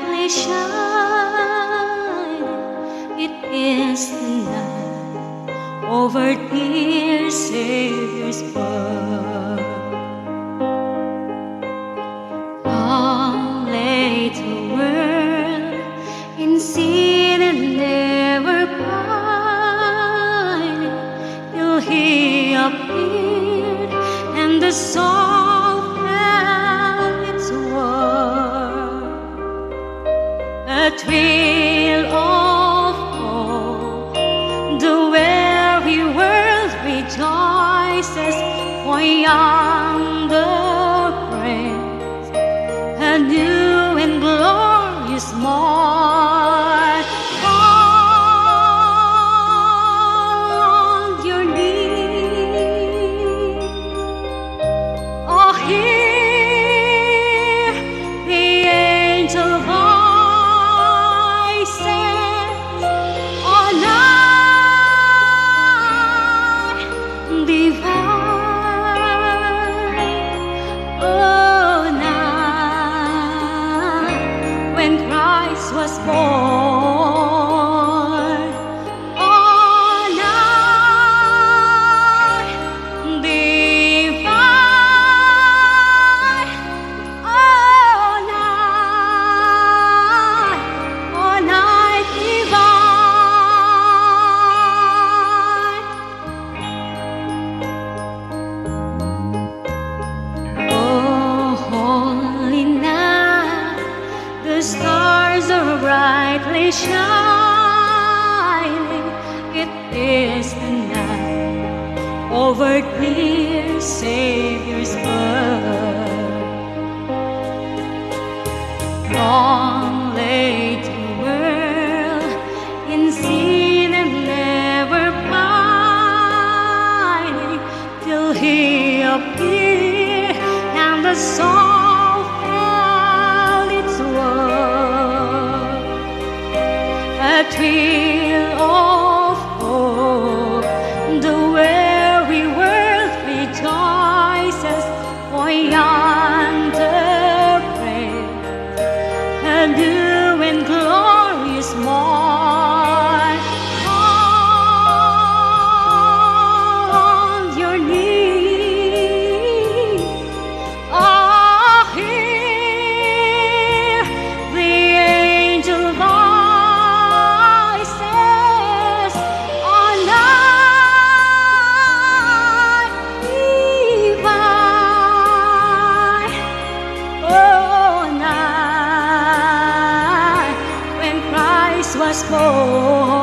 brightly shine. It is the night over dear Savior's birth. Long lay the world in sin and never pining, till He appeared and the soul felt its worth. A thrill of hope, the weary world rejoices, for yonder praise a new and glorious morn. On your knees, oh, hear the angel voices. Oh, night divine, oh, night when Christ was born. Oh, night divine, oh, night divine. Oh, holy night, the stars are brightly shining. It is the night over dear Savior's birth. Long lay the world in sin and never pining, till He appeared and the soul felt its worth. A thrill of hope, the weary world rejoices, for yonder praise a new and glorious morn. On your knees, oh, hear the angel voices. On night divine, oh, night when Christ was born.